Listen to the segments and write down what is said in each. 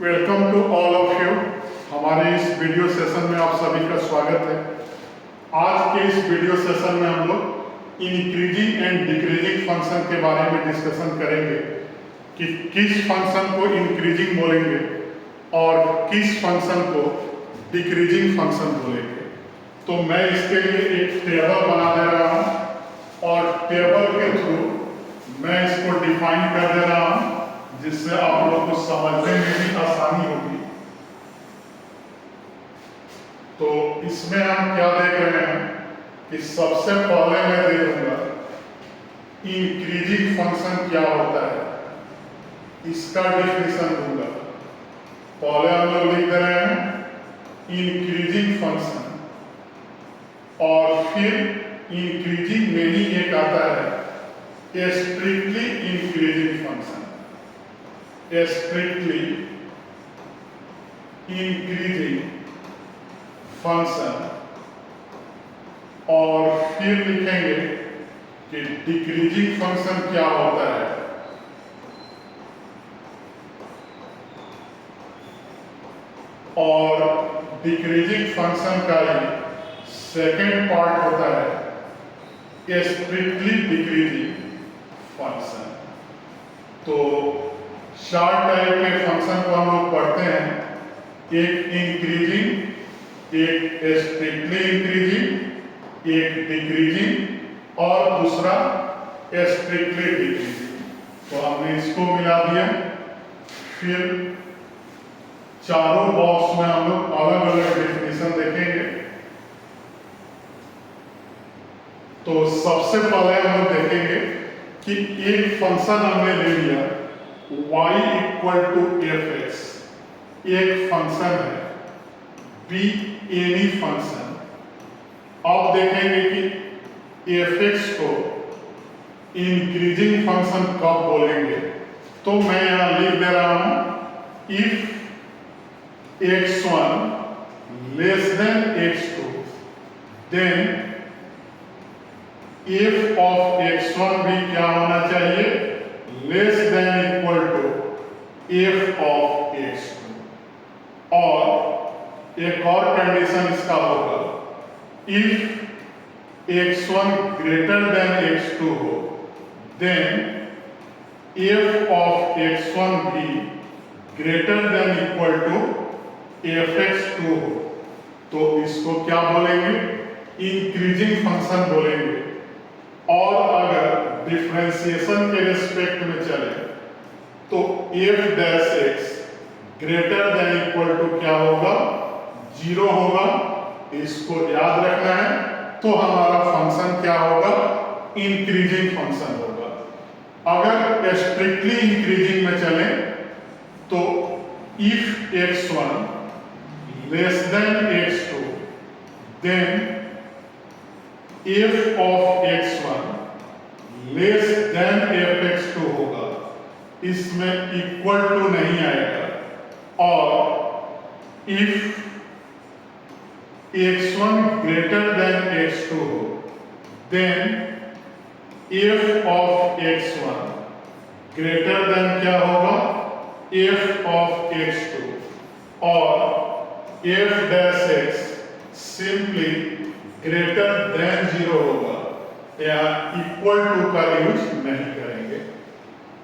Welcome to all of you. हमारे इस video session में आप सभी का स्वागत है। आज के इस वीडियो सेशन में हम लोग इंक्रीजिंग एंड डिक्रीजिंग फंक्शन के बारे में डिस्कशन करेंगे कि किस फंक्शन को इंक्रीजिंग बोलेंगे और किस फंक्शन को डिक्रीजिंग फंक्शन बोलेंगे। तो मैं इसके लिए एक टेबल बना दे रहा हूँ और टेबल के थ्रू मैं इसको डिफाइन कर दे रहा हूँ, जिससे आप लोग को समझने में भी आसानी होगी। तो इसमें हम क्या देख रहे हैं कि सबसे पहले मैं देखूंगा इंक्रीजिंग फंक्शन क्या होता है, इसका डेफिनेशन दूंगा। पहले हम लोग लिख दे रहे हैं इंक्रीजिंग फंक्शन, और फिर इंक्रीजिंग में ही एक आता है strictly increasing function. Strictly increasing function, और फिर लिखेंगे कि डिक्रीजिंग फंक्शन क्या होता है। और डिक्रीजिंग फंक्शन का ही सेकेंड पार्ट होता है स्ट्रिक्टली डिक्रीजिंग फंक्शन। तो चार टाइप के फंक्शन को हम लोग पढ़ते हैं, एक इंक्रीजिंग, एक स्ट्रिक्टली इंक्रीजिंग, एक डिक्रीजिंग और दूसरा स्ट्रिक्टली डिक्रीजिंग। तो हमने इसको मिला दिया। फिर चारों बॉक्स में हम लोग अलग अलग डेफिनेशन देखेंगे। तो सबसे पहले हम लोग देखेंगे कि एक फंक्शन हमने ले लिया y equal to F X, एक फंक्शन है, बी एनी फंक्शन। अब देखेंगे कि एफ एक्स को इंक्रीजिंग फंक्शन कब बोलेंगे। तो मैं यहां लिख दे रहा हूं if x1 less than x2 then f of x1 भी क्या होना चाहिए, less than equal to f of x2। और एक और कंडीशन इसका होगा, if x1 greater than x2 हो देन f ऑफ x1 भी greater than equal to fx2 हो। तो इसको क्या बोलेंगे, इंक्रीजिंग फंक्शन बोलेंगे। और अगर डिफरेंशिएशन के रिस्पेक्ट में चले तो f dash x greater than equal to क्या होगा, 0 होगा। इसको याद रखना है। तो हमारा फंक्शन क्या होगा, इंक्रीजिंग फंक्शन होगा। अगर स्ट्रिक्टली इंक्रीजिंग में चले तो if x1 less than x2 then f of x1 less than fx2 होगा। इसमें इक्वल टू नहीं आएगा। और if x1 greater than x2 हो then f of x1 greater than क्या होगा, f ऑफ x2। और f dash x simply greater than 0 होगा, या इक्वल टू का यूज नहीं करेंगे।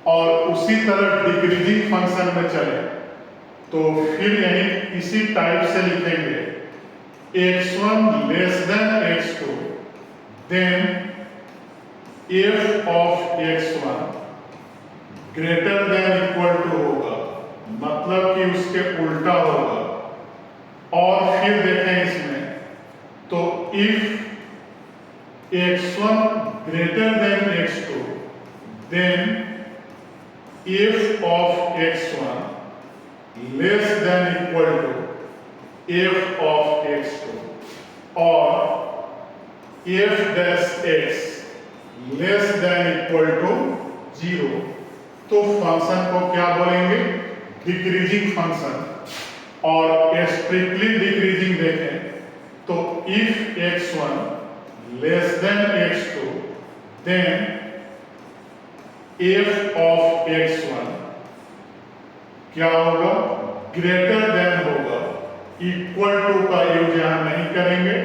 और उसी तरह डिक्रीजिंग फंक्शन में चले तो फिर यही इसी टाइप से लिखेंगे x1 less than x2 then f of x1 greater than equal to होगा, मतलब कि उसके उल्टा होगा। और फिर देखें इसमें तो if x1 greater than x2 then f of x1 less than equal to f of x2। और f dash x less than equal to 0। तो फंक्शन को क्या बोलेंगे, डिक्रीजिंग फंक्शन। और स्ट्रिक्टली डिक्रीजिंग देखें तो if x1 less than x2 then f of x1 क्या होगा, ग्रेटर देन होगा, इक्वल टू का यूज यहां नहीं करेंगे।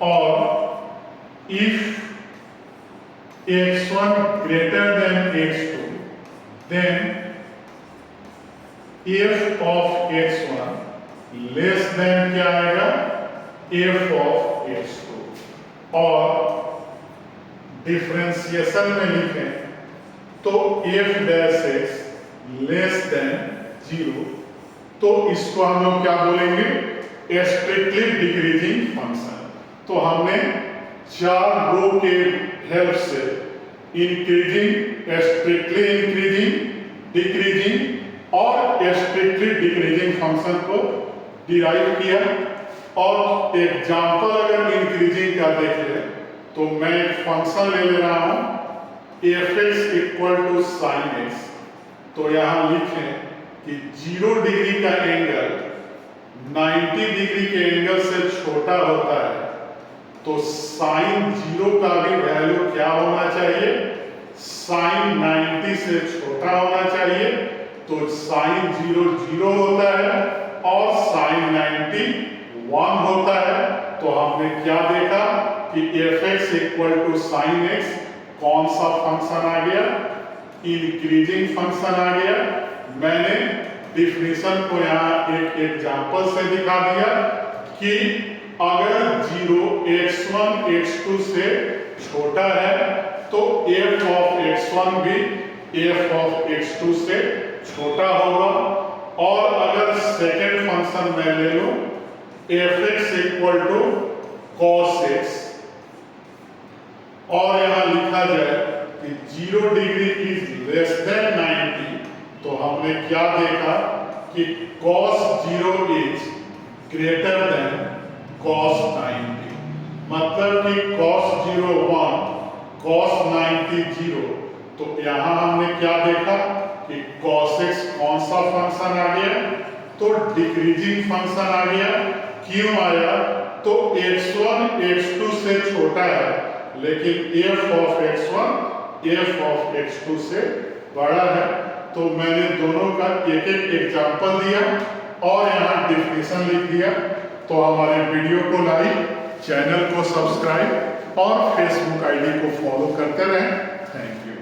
और if x1 greater than x2, then f of x1 less than क्या आएगा, f of x2। और डिफरेंशिएशन में लिखें तो f dash x less then 0, तो इसको हम लोग क्या बोलेंगे, स्ट्रिक्टली डिक्रीजिंग फंक्शन। तो हमने 4 रो के हेल्प से इंक्रीजिंग, स्ट्रिक्टली इंक्रीजिंग, डिक्रीजिंग और स्ट्रिक्टली डिक्रीजिंग फंक्शन को डिराइव किया। और एग्जांपल अगर इंक्रीजिंग का देख ले तो मैं एक फंक्शन ले रहा हूं f(x) equal to sign x। तो यहां लिखें कि 0 डिग्री का एंगल 90 डिग्री के एंगल से छोटा होता है, तो साइन 0 का भी वैल्यू क्या होना चाहिए, साइन 90 से छोटा होना चाहिए। तो साइन 0 0 होता है और साइन 90 1 होता है। तो हमने क्या देखा कि f(x) equal to sign x कौन सा फंक्शन आ गया, इंक्रीजिंग फंक्शन आ गया। मैंने डिफिनीशन को यहाँ एक एग्जांपल से दिखा दिया कि अगर 0 x1 x2 से छोटा है तो f of x1 भी f of x2 से छोटा होगा। और अगर सेकेंड फंक्शन मैं ले लूं f(x) equal to cos x, और यहां लिखा जाए कि 0 डिग्री इज लेस देन 90, तो हमने क्या देखा कि cos 0 is greater than cos 90। मतलब कि cos 0 1, cos 90 0। तो यहां हमने क्या देखा कि cos x कौन सा फंक्शन आ गया, तो डिक्रीजिंग फंक्शन आ गया। क्यों आया, तो x1 x2 से छोटा है, लेकिन f of x1 f of x2 से बड़ा है। तो मैंने दोनों का एक एक एग्जांपल दिया और यहाँ डिफिनीशन लिख दिया। तो हमारे वीडियो को लाइक, चैनल को सब्सक्राइब और फेसबुक आईडी को फॉलो करते रहें। Thank you.